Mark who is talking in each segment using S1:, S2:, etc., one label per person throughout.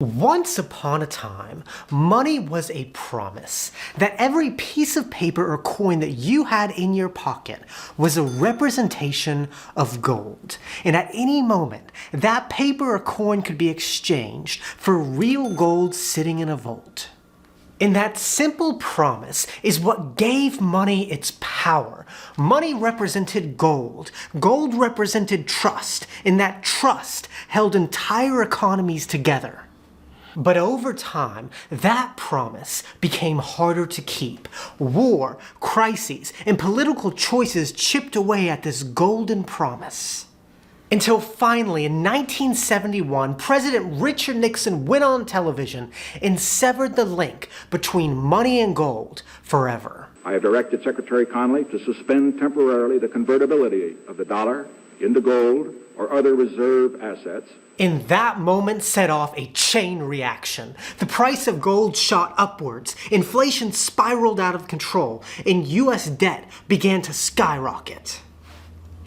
S1: Once upon a time, money was a promise that every piece of paper or coin that you had in your pocket was a representation of gold. And at any moment, that paper or coin could be exchanged for real gold sitting in a vault. And that simple promise is what gave money its power. Money represented gold. Gold represented trust, and that trust held entire economies together. But over time, that promise became harder to keep. War, crises, and political choices chipped away at this golden promise. Until finally, in 1971, President Richard Nixon went on television and severed the link between money and gold forever.
S2: I have directed Secretary Connally to suspend temporarily the convertibility of the dollar into gold or other reserve assets.
S1: And that moment set off a chain reaction. The price of gold shot upwards, inflation spiraled out of control, and US debt began to skyrocket.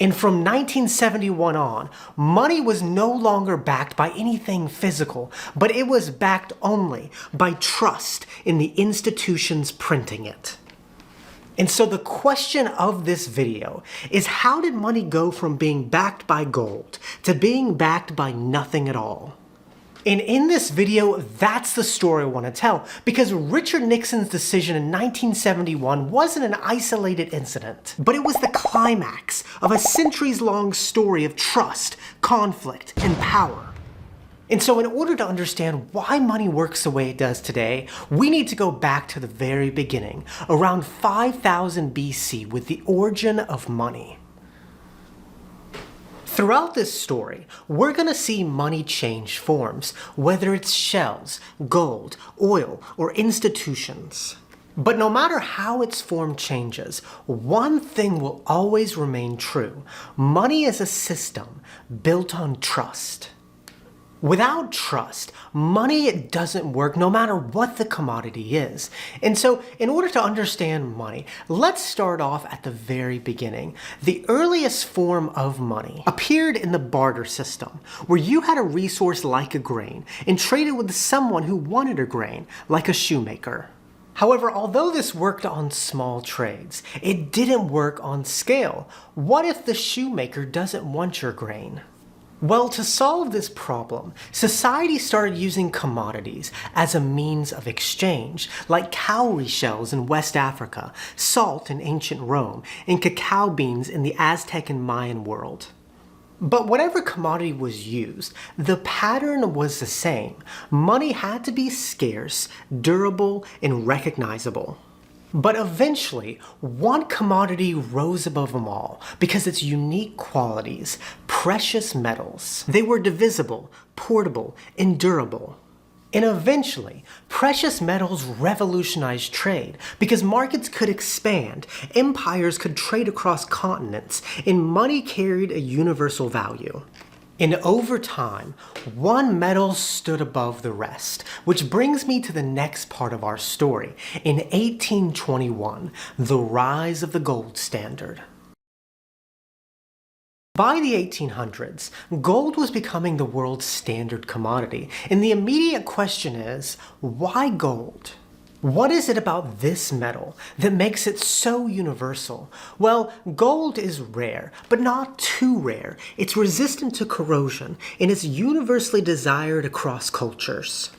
S1: And from 1971 on, money was no longer backed by anything physical, but it was backed only by trust in the institutions printing it. And so the question of this video is, how did money go from being backed by gold to being backed by nothing at all? And in this video, that's the story I want to tell, because Richard Nixon's decision in 1971 wasn't an isolated incident, but it was the climax of a centuries-long story of trust, conflict, and power. And so in order to understand why money works the way it does today, we need to go back to the very beginning, around 5000 BC, with the origin of money. Throughout this story, we're going to see money change forms, whether it's shells, gold, oil, or institutions. But no matter how its form changes, one thing will always remain true. Money is a system built on trust. Without trust, money doesn't work no matter what the commodity is. And so, in order to understand money, let's start off at the very beginning. The earliest form of money appeared in the barter system, where you had a resource like a grain and traded with someone who wanted a grain, like a shoemaker. However, although this worked on small trades, it didn't work on scale. What if the shoemaker doesn't want your grain? Well, to solve this problem, society started using commodities as a means of exchange, like cowrie shells in West Africa, salt in ancient Rome, and cacao beans in the Aztec and Mayan world. But whatever commodity was used, the pattern was the same. Money had to be scarce, durable, and recognizable. But eventually, one commodity rose above them all because its unique qualities, precious metals. They were divisible, portable, and durable. And eventually, precious metals revolutionized trade because markets could expand, empires could trade across continents, and money carried a universal value. And over time, one metal stood above the rest, which brings me to the next part of our story. In 1821, the rise of the gold standard. By the 1800s, gold was becoming the world's standard commodity, and the immediate question is, why gold? What is it about this metal that makes it so universal? Well, gold is rare, but not too rare. It's resistant to corrosion, and it's universally desired across cultures.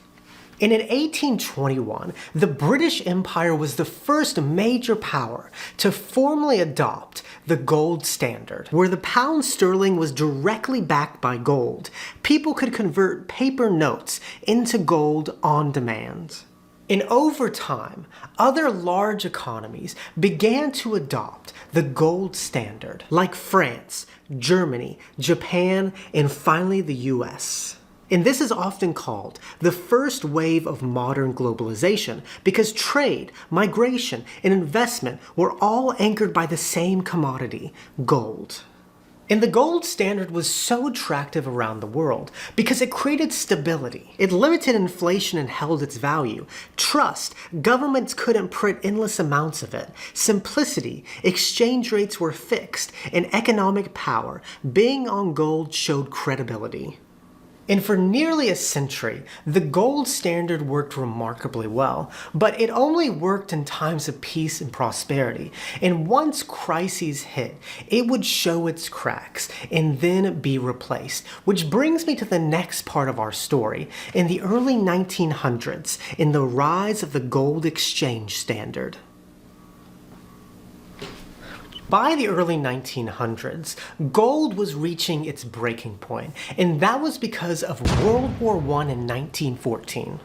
S1: And in 1821, the British Empire was the first major power to formally adopt the gold standard, where the pound sterling was directly backed by gold. People could convert paper notes into gold on demand. And over time, other large economies began to adopt the gold standard, like France, Germany, Japan, and finally the US. And this is often called the first wave of modern globalization because trade, migration, and investment were all anchored by the same commodity, gold. And the gold standard was so attractive around the world because it created stability. It limited inflation and held its value. Trust, governments couldn't print endless amounts of it. Simplicity, exchange rates were fixed. And economic power, being on gold showed credibility. And for nearly a century, the gold standard worked remarkably well, but it only worked in times of peace and prosperity. And once crises hit, it would show its cracks and then be replaced. Which brings me to the next part of our story, in the early 1900s, in the rise of the gold exchange standard. By the early 1900s, gold was reaching its breaking point, and that was because of World War I in 1914.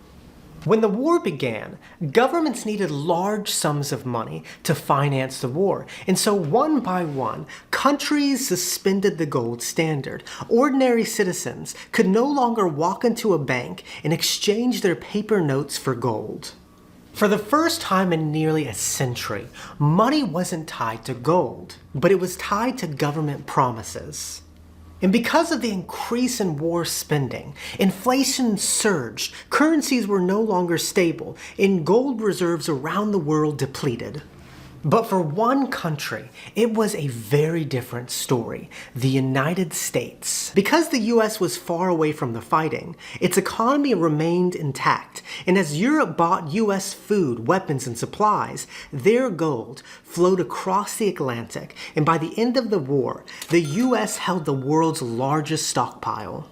S1: When the war began, governments needed large sums of money to finance the war, and so one by one, countries suspended the gold standard. Ordinary citizens could no longer walk into a bank and exchange their paper notes for gold. For the first time in nearly a century, money wasn't tied to gold, but it was tied to government promises. And because of the increase in war spending, inflation surged, currencies were no longer stable, and gold reserves around the world depleted. But for one country, it was a very different story: the United States. Because the US was far away from the fighting, its economy remained intact, and as Europe bought US food, weapons, and supplies, their gold flowed across the Atlantic, and by the end of the war, the US held the world's largest stockpile.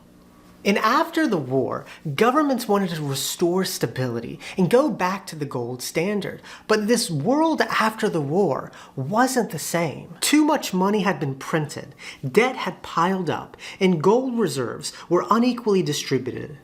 S1: And after the war, governments wanted to restore stability and go back to the gold standard. But this world after the war wasn't the same. Too much money had been printed, debt had piled up, and gold reserves were unequally distributed.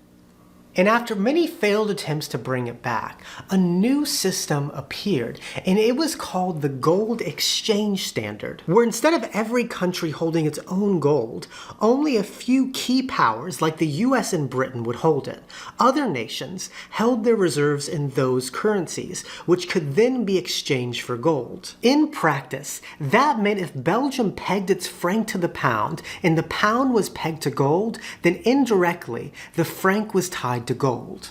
S1: And after many failed attempts to bring it back, a new system appeared, and it was called the gold exchange standard, where instead of every country holding its own gold, only a few key powers like the US and Britain would hold it. Other nations held their reserves in those currencies, which could then be exchanged for gold. In practice, that meant if Belgium pegged its franc to the pound, and the pound was pegged to gold, then indirectly, the franc was tied to gold.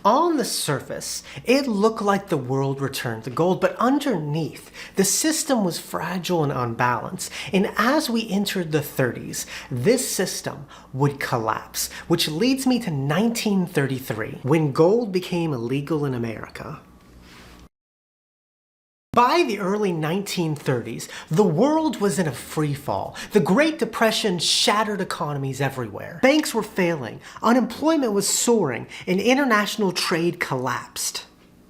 S1: On the surface, it looked like the world returned to gold, but underneath, the system was fragile and unbalanced. And as we entered the 30s, this system would collapse, which leads me to 1933, when gold became illegal in America. By the early 1930s, the world was in a free fall. The Great Depression shattered economies everywhere. Banks were failing, unemployment was soaring, and international trade collapsed.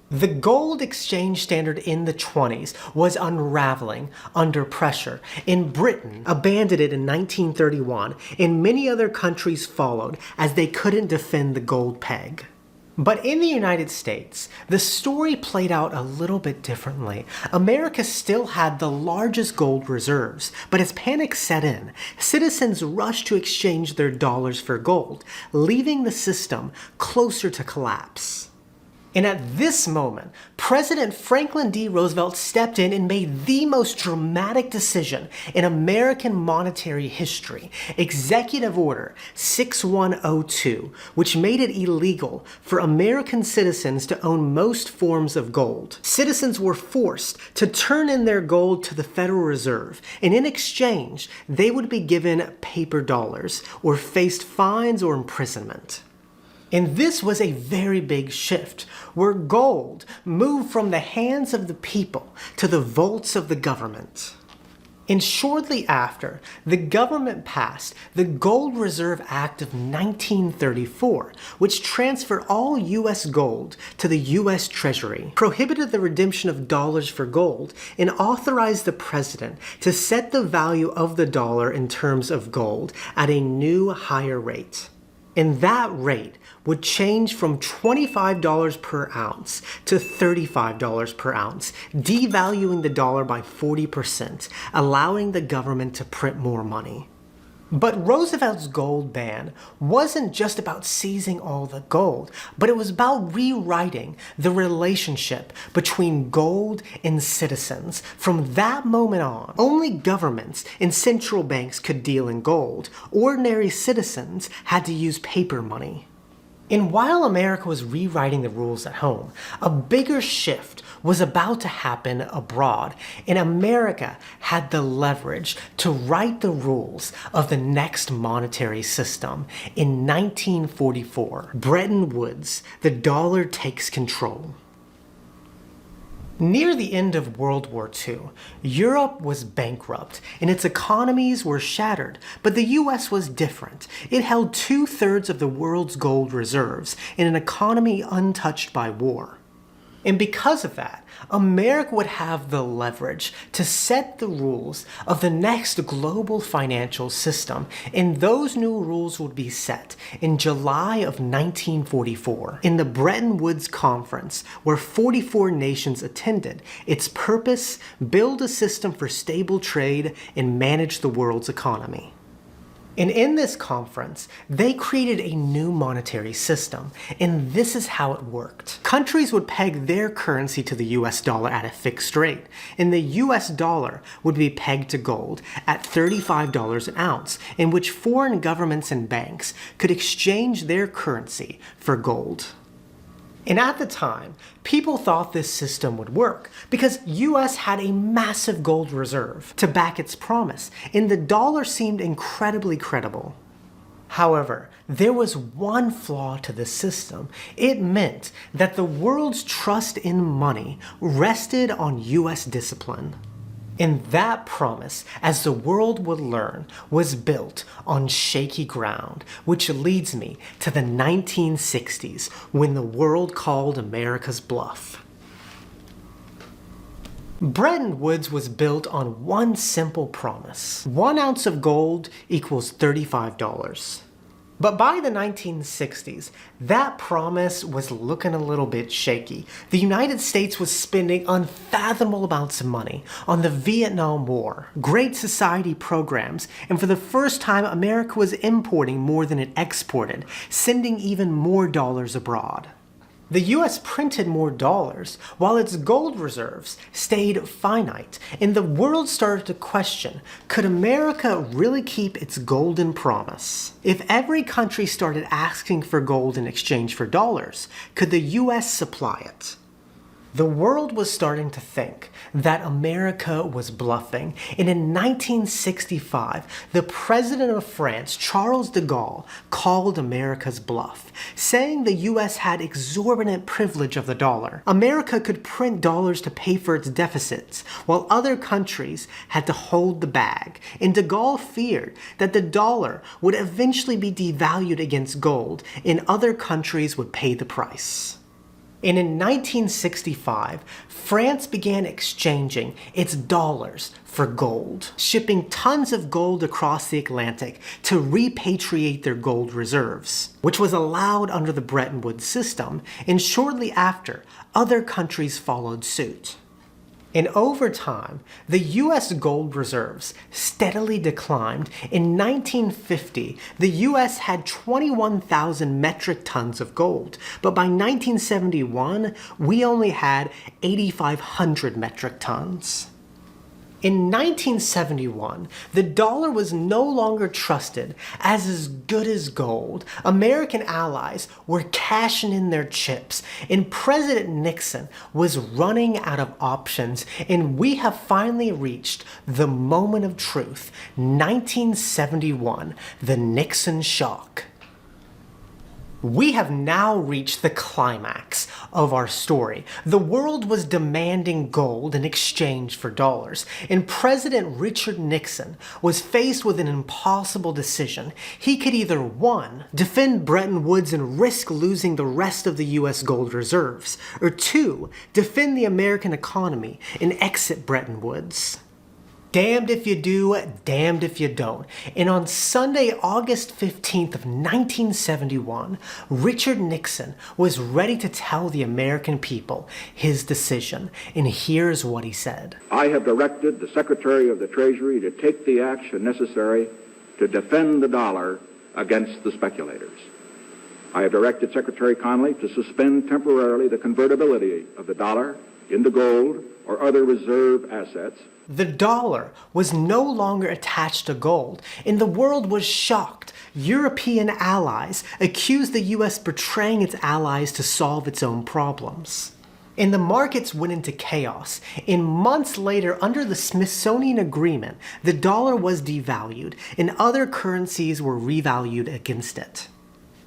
S1: The gold exchange standard in the 20s was unraveling under pressure, and Britain abandoned it in 1931, and many other countries followed as they couldn't defend the gold peg. But in the United States, the story played out a little bit differently. America still had the largest gold reserves, but as panic set in, citizens rushed to exchange their dollars for gold, leaving the system closer to collapse. And at this moment, President Franklin D. Roosevelt stepped in and made the most dramatic decision in American monetary history, Executive Order 6102, which made it illegal for American citizens to own most forms of gold. Citizens were forced to turn in their gold to the Federal Reserve, and in exchange, they would be given paper dollars or faced fines or imprisonment. And this was a very big shift, where gold moved from the hands of the people to the vaults of the government. And shortly after, the government passed the Gold Reserve Act of 1934, which transferred all U.S. gold to the U.S. Treasury, prohibited the redemption of dollars for gold, and authorized the president to set the value of the dollar in terms of gold at a new higher rate. And that rate would change from $25 per ounce to $35 per ounce, devaluing the dollar by 40%, allowing the government to print more money. But Roosevelt's gold ban wasn't just about seizing all the gold, but it was about rewriting the relationship between gold and citizens. From that moment on, only governments and central banks could deal in gold. Ordinary citizens had to use paper money. And while America was rewriting the rules at home, a bigger shift was about to happen abroad, and America had the leverage to write the rules of the next monetary system. In 1944, Bretton Woods, the dollar takes control. Near the end of World War II, Europe was bankrupt and its economies were shattered, but the US was different. It held 2/3 of the world's gold reserves in an economy untouched by war. And because of that, America would have the leverage to set the rules of the next global financial system, and those new rules would be set in July of 1944 in the Bretton Woods Conference, where 44 nations attended. Its purpose: build a system for stable trade and manage the world's economy. And in this conference, they created a new monetary system, and this is how it worked. Countries would peg their currency to the US dollar at a fixed rate, and the US dollar would be pegged to gold at $35 an ounce, in which foreign governments and banks could exchange their currency for gold. And at the time, people thought this system would work because US had a massive gold reserve to back its promise, and the dollar seemed incredibly credible. However, there was one flaw to the system. It meant that the world's trust in money rested on US discipline. And that promise, as the world would learn, was built on shaky ground, which leads me to the 1960s, when the world called America's bluff. Bretton Woods was built on one simple promise: 1 ounce of gold equals $35. But by the 1960s, that promise was looking a little bit shaky. The United States was spending unfathomable amounts of money on the Vietnam War, Great Society programs, and for the first time, America was importing more than it exported, sending even more dollars abroad. The US printed more dollars, while its gold reserves stayed finite, and the world started to question, could America really keep its golden promise? If every country started asking for gold in exchange for dollars, could the US supply it? The world was starting to think that America was bluffing, and in 1965, the president of France, Charles de Gaulle, called America's bluff, saying the US had exorbitant privilege of the dollar. America could print dollars to pay for its deficits, while other countries had to hold the bag, and de Gaulle feared that the dollar would eventually be devalued against gold, and other countries would pay the price. And in 1965, France began exchanging its dollars for gold, shipping tons of gold across the Atlantic to repatriate their gold reserves, which was allowed under the Bretton Woods system, and shortly after, other countries followed suit. And over time, the US gold reserves steadily declined. In 1950, the US had 21,000 metric tons of gold, but by 1971, we only had 8,500 metric tons. In 1971, the dollar was no longer trusted as good as gold. American allies were cashing in their chips, and President Nixon was running out of options, and we have finally reached the moment of truth. 1971, the Nixon Shock. We have now reached the climax of our story. The world was demanding gold in exchange for dollars, and President Richard Nixon was faced with an impossible decision. He could either 1, defend Bretton Woods and risk losing the rest of the US gold reserves, or 2, defend the American economy and exit Bretton Woods. Damned if you do, damned if you don't. And on Sunday, August 15th of 1971, Richard Nixon was ready to tell the American people his decision. And here's what he said.
S2: I have directed the Secretary of the Treasury to take the action necessary to defend the dollar against the speculators. I have directed Secretary Connally to suspend temporarily the convertibility of the dollar into gold or other reserve assets.
S1: The dollar was no longer attached to gold, and the world was shocked. European allies accused the US betraying its allies to solve its own problems. And the markets went into chaos. And months later, under the Smithsonian Agreement, the dollar was devalued, and other currencies were revalued against it.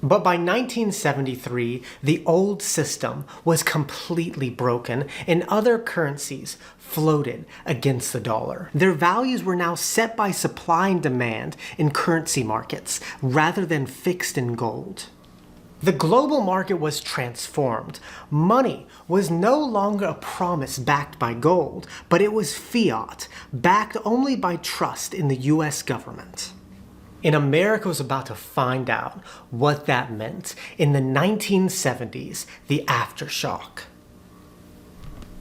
S1: But by 1973, the old system was completely broken and other currencies floated against the dollar. Their values were now set by supply and demand in currency markets rather than fixed in gold. The global market was transformed. Money was no longer a promise backed by gold, but it was fiat, backed only by trust in the US government. And America was about to find out what that meant in the 1970s, the Aftershock.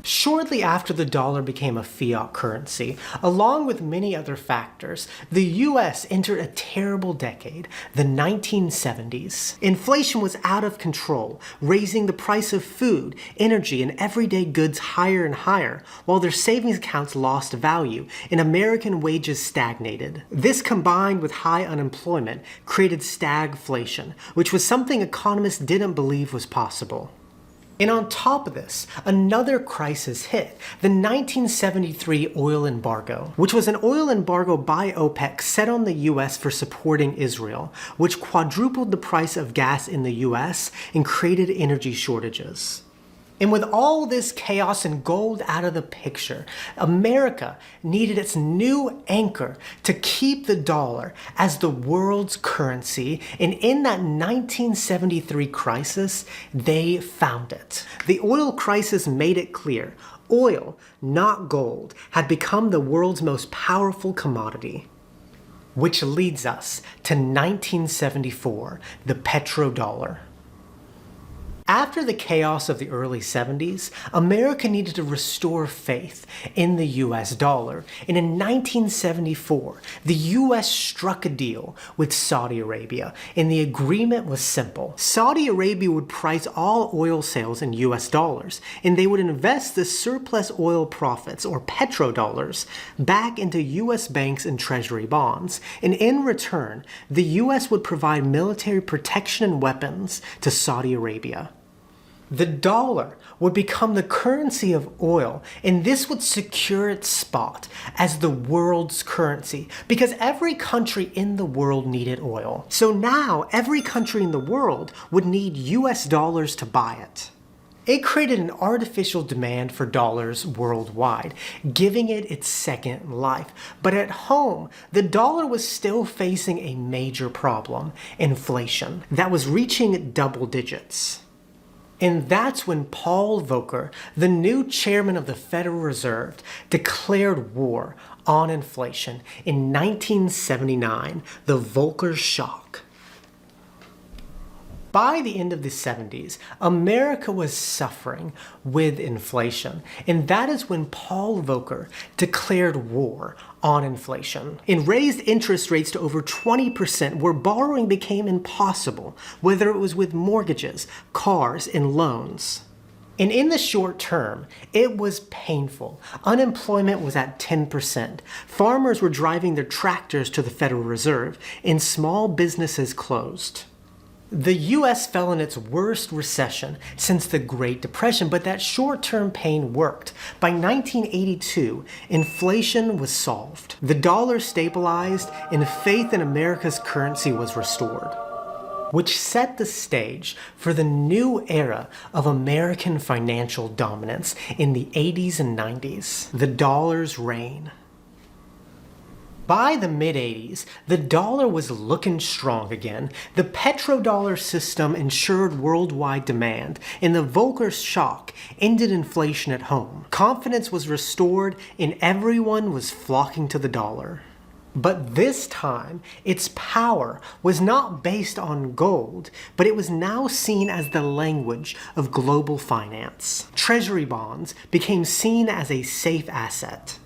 S1: Shortly after the dollar became a fiat currency, along with many other factors, the US entered a terrible decade, the 1970s. Inflation was out of control, raising the price of food, energy, and everyday goods higher and higher, while their savings accounts lost value and American wages stagnated. This, combined with high unemployment, created stagflation, which was something economists didn't believe was possible. And on top of this, another crisis hit, the 1973 oil embargo, which was an oil embargo by OPEC set on the US for supporting Israel, which quadrupled the price of gas in the US and created energy shortages. And with all this chaos and gold out of the picture, America needed its new anchor to keep the dollar as the world's currency, and in that 1973 crisis, they found it. The oil crisis made it clear oil, not gold, had become the world's most powerful commodity. Which leads us to 1974, the petrodollar. After the chaos of the early 70s, America needed to restore faith in the US dollar, and in 1974, the US struck a deal with Saudi Arabia, and the agreement was simple. Saudi Arabia would price all oil sales in US dollars, and they would invest the surplus oil profits, or petrodollars, back into US banks and treasury bonds, and in return, the US would provide military protection and weapons to Saudi Arabia. The dollar would become the currency of oil, and this would secure its spot as the world's currency because every country in the world needed oil. So now every country in the world would need US dollars to buy it. It created an artificial demand for dollars worldwide, giving it its second life. But at home, the dollar was still facing a major problem, inflation, that was reaching double digits. And that's when Paul Volcker, the new chairman of the Federal Reserve, declared war on inflation in 1979, the Volcker Shock. By the end of the 70s, America was suffering with inflation, and that is when Paul Volcker declared war on inflation and raised interest rates to over 20%, where borrowing became impossible, whether it was with mortgages, cars, and loans. And in the short term, it was painful. Unemployment was at 10%. Farmers were driving their tractors to the Federal Reserve, and small businesses closed. The US fell in its worst recession since the Great Depression, but that short-term pain worked. By 1982, inflation was solved. The dollar stabilized, and faith in America's currency was restored, which set the stage for the new era of American financial dominance in the 80s and 90s, the dollar's reign. By the mid-80s, the dollar was looking strong again. The petrodollar system ensured worldwide demand, and the Volcker shock ended inflation at home. Confidence was restored, and everyone was flocking to the dollar. But this time, its power was not based on gold, but it was now seen as the language of global finance. Treasury bonds became seen as a safe asset.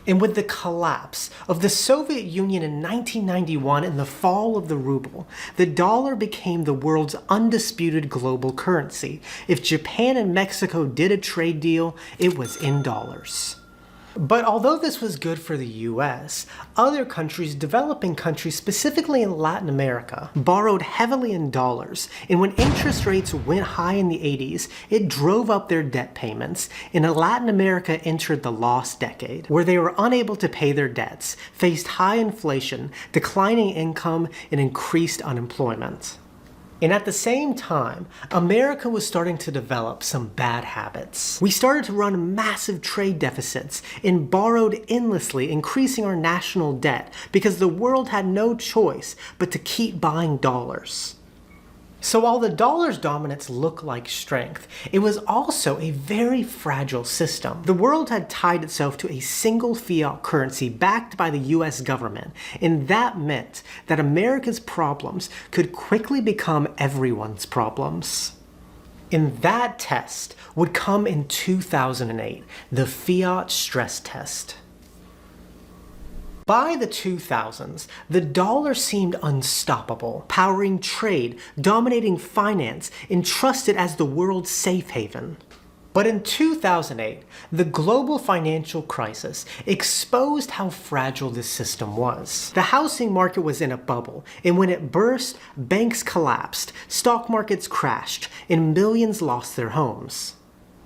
S1: And with the collapse of the Soviet Union in 1991 and the fall of the ruble, the dollar became the world's undisputed global currency. If Japan and Mexico did a trade deal, it was in dollars. But although this was good for the US, other countries, developing countries, specifically in Latin America, borrowed heavily in dollars, and when interest rates went high in the 80s, it drove up their debt payments, and Latin America entered the lost decade, where they were unable to pay their debts, faced high inflation, declining income, and increased unemployment. And at the same time, America was starting to develop some bad habits. We started to run massive trade deficits and borrowed endlessly, increasing our national debt because the world had no choice but to keep buying dollars. So while the dollar's dominance looked like strength, it was also a very fragile system. The world had tied itself to a single fiat currency backed by the US government, and that meant that America's problems could quickly become everyone's problems. And that test would come in 2008, the Fiat stress test. By the 2000s, the dollar seemed unstoppable, powering trade, dominating finance, and trusted as the world's safe haven. But in 2008, the global financial crisis exposed how fragile this system was. The housing market was in a bubble, and when it burst, banks collapsed, stock markets crashed, and millions lost their homes.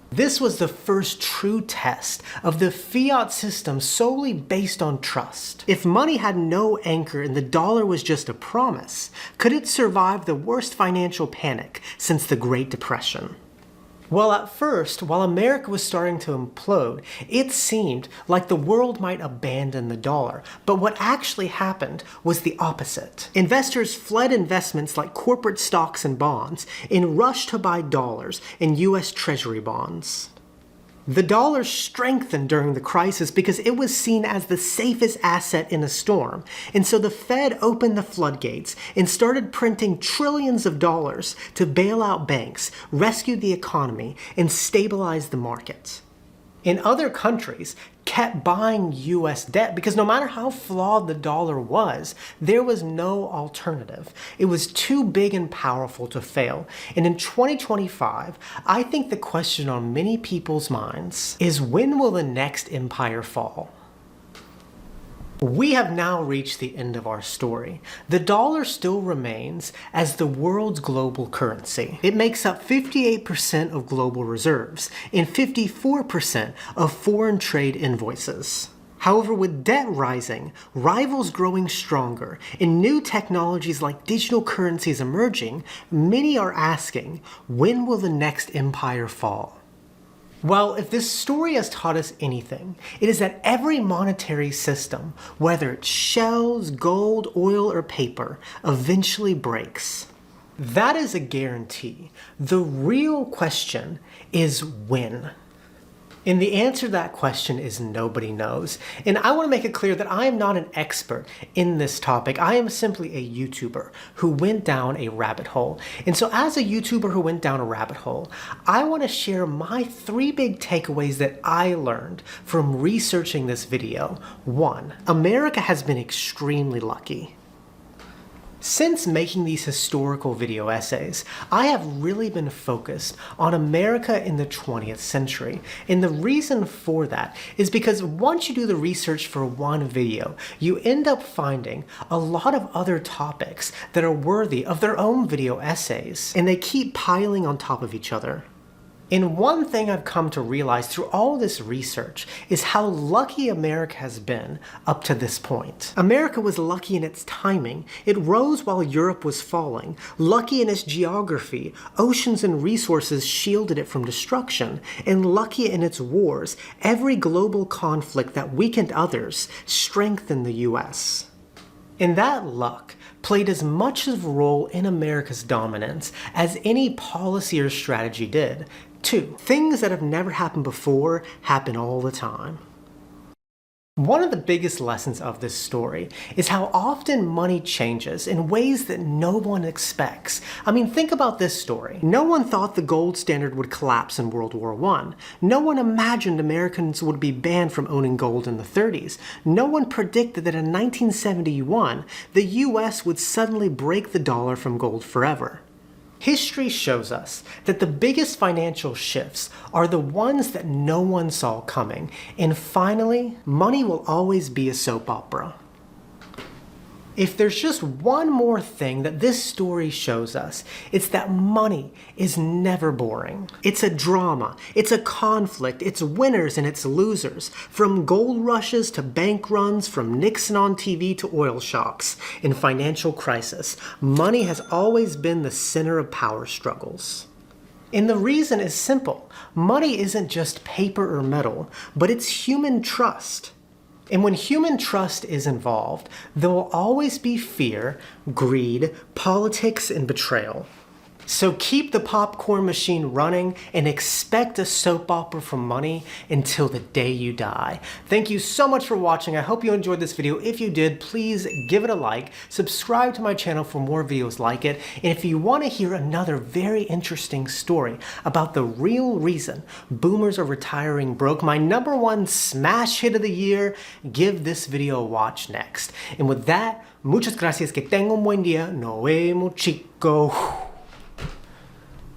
S1: This was the first true test of the fiat system solely based on trust. If money had no anchor and the dollar was just a promise, could it survive the worst financial panic since the Great Depression? Well, at first, while America was starting to implode, it seemed like the world might abandon the dollar. But what actually happened was the opposite. Investors fled investments like corporate stocks and bonds and rushed to buy dollars and US Treasury bonds. The dollar strengthened during the crisis because it was seen as the safest asset in a storm, and so the Fed opened the floodgates and started printing trillions of dollars to bail out banks, rescue the economy, and stabilize the market. And other countries kept buying US debt because no matter how flawed the dollar was, there was no alternative. It was too big and powerful to fail. And in 2025, I think the question on many people's minds is, when will the next empire fall? We have now reached the end of our story. The dollar still remains as the world's global currency. It makes up 58% of global reserves and 54% of foreign trade invoices. However, with debt rising, rivals growing stronger, and new technologies like digital currencies emerging, many are asking, when will the next empire fall? Well, if this story has taught us anything, it is that every monetary system, whether it's shells, gold, oil, or paper, eventually breaks. That is a guarantee. The real question is when. And the answer to that question is nobody knows. And I want to make it clear that I am not an expert in this topic. I am simply a YouTuber who went down a rabbit hole. And so as a YouTuber who went down a rabbit hole, I want to share my 3 big takeaways that I learned from researching this video. 1, America has been extremely lucky. Since making these historical video essays, I have really been focused on America in the 20th century. And the reason for that is because once you do the research for one video, you end up finding a lot of other topics that are worthy of their own video essays, and they keep piling on top of each other. And one thing I've come to realize through all this research is how lucky America has been up to this point. America was lucky in its timing. It rose while Europe was falling. Lucky in its geography. Oceans and resources shielded it from destruction. And lucky in its wars. Every global conflict that weakened others strengthened the US. And that luck played as much of a role in America's dominance as any policy or strategy did. 2, things that have never happened before happen all the time. One of the biggest lessons of this story is how often money changes in ways that no one expects. I mean, think about this story. No one thought the gold standard would collapse in World War I. No one imagined Americans would be banned from owning gold in the 30s. No one predicted that in 1971, the US would suddenly break the dollar from gold forever. History shows us that the biggest financial shifts are the ones that no one saw coming. And finally, money will always be a soap opera. If there's just one more thing that this story shows us, it's that money is never boring. It's a drama, it's a conflict, it's winners and it's losers. From gold rushes to bank runs, from Nixon on TV to oil shocks. In financial crisis, money has always been the center of power struggles. And the reason is simple. Money isn't just paper or metal, but it's human trust. And when human trust is involved, there will always be fear, greed, politics, and betrayal. So keep the popcorn machine running and expect a soap opera from money until the day you die. Thank you so much for watching. I hope you enjoyed this video. If you did, please give it a like, subscribe to my channel for more videos like it, and if you want to hear another very interesting story about the real reason boomers are retiring broke, my #1 smash hit of the year, give this video a watch next. And with that, muchas gracias, que tenga un buen día, nos vemos chicos.